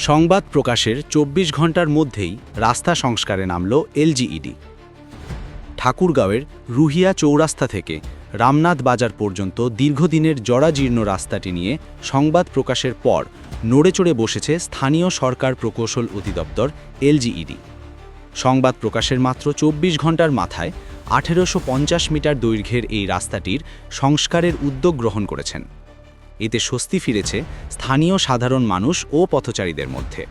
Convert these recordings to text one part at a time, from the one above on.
সংবাদ প্রকাশের ২৪ ঘণ্টার মধ্যেই রাস্তা সংস্কারে নামল এলজিইডি। ঠাকুরগাঁওয়ের রুহিয়া চৌরাস্তা থেকে রামনাথ বাজার পর্যন্ত দীর্ঘদিনের জরাজীর্ণ রাস্তাটি নিয়ে সংবাদ প্রকাশের পর নড়েচড়ে বসেছে স্থানীয় সরকার প্রকৌশল অধিদপ্তর এলজিইডি। সংবাদ প্রকাশের মাত্র ২৪ ঘণ্টার মাথায় ১৮৫০ মিটার দৈর্ঘ্যের এই রাস্তাটির সংস্কারের উদ্যোগ গ্রহণ করেছেন। এতে স্বস্তি ফিরেছে স্থানীয় সাধারণ মানুষ ও পথচারীদের মধ্যে।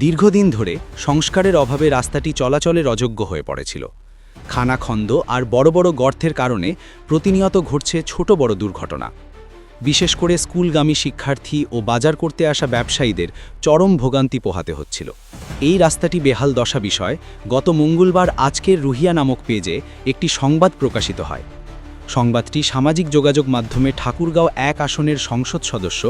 দীর্ঘদিন ধরে সংস্কারের অভাবে রাস্তাটি চলাচলের অযোগ্য হয়ে পড়েছিল। খানাখন্দ আর বড় বড় গর্তের কারণে প্রতিনিয়ত ঘটছে ছোট বড় দুর্ঘটনা। বিশেষ করে স্কুলগামী শিক্ষার্থী ও বাজার করতে আসা ব্যবসায়ীদের চরম ভোগান্তি পোহাতে হচ্ছিল। এই রাস্তাটি বেহাল দশা বিষয় গত মঙ্গলবার আজকের রুহিয়া নামক পেজে একটি সংবাদ প্রকাশিত হয়। সংবাদটি সামাজিক যোগাযোগ মাধ্যমে ঠাকুরগাঁও ১ আসনের সংসদ সদস্য,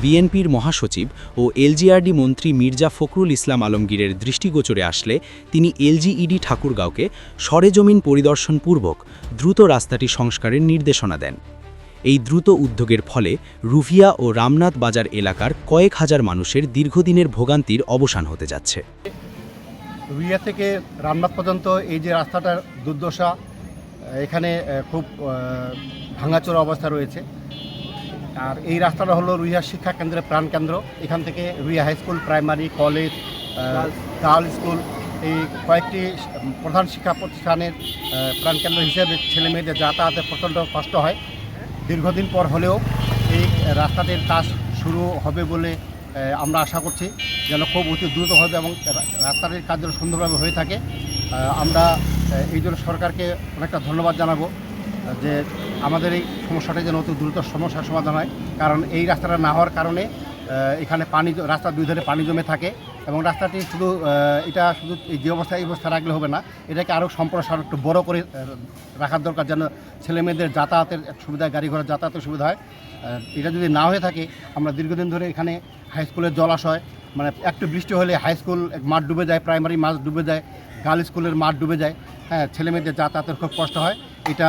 বিএনপির মহাসচিব ও এলজিআরডি মন্ত্রী মির্জা ফখরুল ইসলাম আলমগীরের দৃষ্টিগোচরে আসলে তিনি এলজিইডি ঠাকুরগাঁওকে সরেজমিন পরিদর্শনপূর্বক দ্রুত রাস্তাটি সংস্কারের নির্দেশনা দেন। এই দ্রুত উদ্যোগের ফলে রুহিয়া ও রামনাথ বাজার এলাকার কয়েক হাজার মানুষের দীর্ঘদিনের ভোগান্তির অবসান হতে যাচ্ছে। রুহিয়া থেকে রামনাথ পর্যন্ত এই যে রাস্তাটার দুর্দশা, এখানে খুব ভাঙাচোরা অবস্থা রয়েছে। আর এই রাস্তাটা হলো রুহিয়া শিক্ষা কেন্দ্রের প্রাণকেন্দ্র। এখান থেকে Ruhia high school, primary, college, girls school, এই কয়েকটি প্রধান শিক্ষা প্রতিষ্ঠানের প্রাণকেন্দ্র হিসেবে ছেলেমেয়েদের যাতায়াতে প্রচণ্ড কষ্ট হয়। দীর্ঘদিন পর হলেও এই রাস্তাটির কাজ শুরু হবে বলে আমরা আশা করছি, যেন খুব অতি দ্রুত হবে এবং রাস্তাটির কাজ যেন সুন্দরভাবে হয়ে থাকে। আমরা এই জন্য সরকারকে অনেকটা ধন্যবাদ জানাবো যে আমাদের এই সমস্যাটা যেন অতি দ্রুত সমস্যার সমাধান হয়। কারণ এই রাস্তাটা না হওয়ার কারণে এখানে রাস্তার দুই ধারে পানি জমে থাকে এবং রাস্তাটি এটা শুধু এই যে এই অবস্থা রাখলে হবে না, এটাকে আরও সম্প্রসারণ একটু বড় করে রাখার দরকার, যেন ছেলেমেয়েদের যাতায়াতের সুবিধা, গাড়ি ঘোড়ার যাতায়াতের সুবিধা হয়। এটা যদি না হয়ে থাকে, আমরা দীর্ঘদিন ধরে এখানে হাই স্কুলের জলাশয়, মানে একটু বৃষ্টি হলে হাই স্কুল মাঠ ডুবে যায়, প্রাইমারি মাঠ ডুবে যায়, গার্লস স্কুলের মাঠ ডুবে যায়। হ্যাঁ, ছেলেমেয়েদের যাতায়াতের খুব কষ্ট হয়। এটা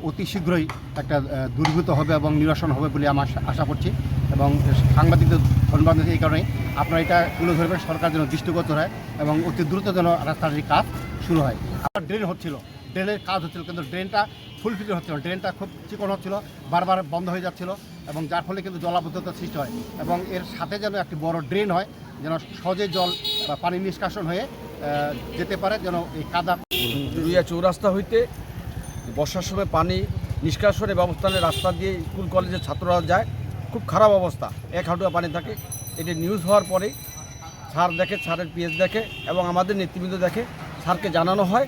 অতি শীঘ্রই একটা দূরীভূত হবে এবং নিরসন হবে বলে আমার আশা করছি এবং সাংবাদিকদের ধন্যবাদ এই কারণেই আপনারা এটা তুলে ধরবেন, সরকার যেন দৃষ্টিগোচর হয় এবং অতি দ্রুত যেন রাস্তাটির কাজ শুরু হয়। আমার ড্রেন হচ্ছিল, ড্রেনের কাজ হচ্ছিল, কিন্তু ড্রেনটা ফুলফিল হচ্ছিল, ড্রেনটা খুব চিকন হচ্ছিল, বারবার বন্ধ হয়ে যাচ্ছিল এবং যার ফলে কিন্তু জলাবদ্ধতার সৃষ্টি হয় এবং এর সাথে যেন একটি বড় ড্রেন হয়, যেন সহজে জল বা পানি নিষ্কাশন হয়ে যেতে পারে, যেন এই কাদা। রুহিয়া চৌরাস্তা হইতে বর্ষার সময় পানি নিষ্কাশনের ব্যবস্থা নেই, রাস্তা দিয়ে স্কুল কলেজের ছাত্ররা যায়, খুব খারাপ অবস্থা, ১ হাঁটুয়া পানি থাকে। এটি নিউজ হওয়ার পরেই স্যার দেখে, স্যারের পিএস দেখে এবং আমাদের নেতৃবৃন্দ দেখে, স্যারকে জানানো হয়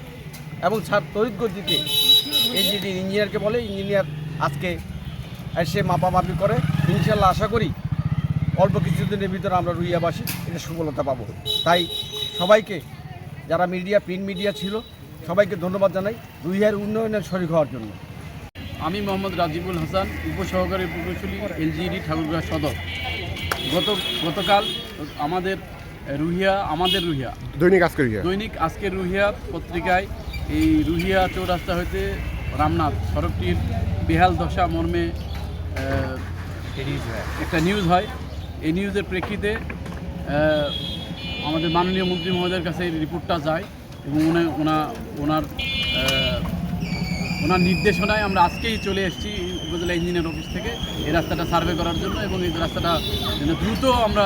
এবং স্যার তড়িৎ গতিতে এলজিডি ইঞ্জিনিয়ারকে বলে, ইঞ্জিনিয়ার আজকে এসে মাপামাপি করে। ইনশাল্লাহ আশা করি অল্প কিছুদিনের ভিতরে আমরা রুহিয়াবাসী এটা সফলতা পাবো। তাই সবাইকে, যারা মিডিয়া, প্রিন্ট মিডিয়া ছিল, সবাইকে ধন্যবাদ জানাই রুহিয়ার উন্নয়নের শরিক হওয়ার জন্য। আমি মোহাম্মদ রাজিবুল হাসান, উপসহকারী প্রকৌশলী, এলজিইডি ঠাকুরগাঁও সদর। গতকাল আমাদের রুহিয়া দৈনিক আজকের রুহিয়া পত্রিকায় এই রুহিয়া চৌরাস্তা হইতে রামনাথ সড়কটির বেহাল দশা মর্মে একটা নিউজ হয়। এই নিউজের প্রেক্ষিতে আমাদের মাননীয় মন্ত্রী মহোদয়ের কাছে এই রিপোর্টটা যায় এবং ওনার নির্দেশনায় আমরা আজকেই চলে এসেছি উপজেলা ইঞ্জিনিয়ার অফিস থেকে এই রাস্তাটা সার্ভে করার জন্য এবং এই রাস্তাটা যেন দ্রুত আমরা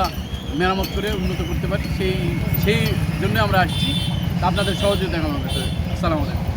মেরামত করে উন্নত করতে পারি, সেই জন্য আমরা আসছি। আপনাদের সহযোগিতা কামনা করতে। আসসালামু আলাইকুম।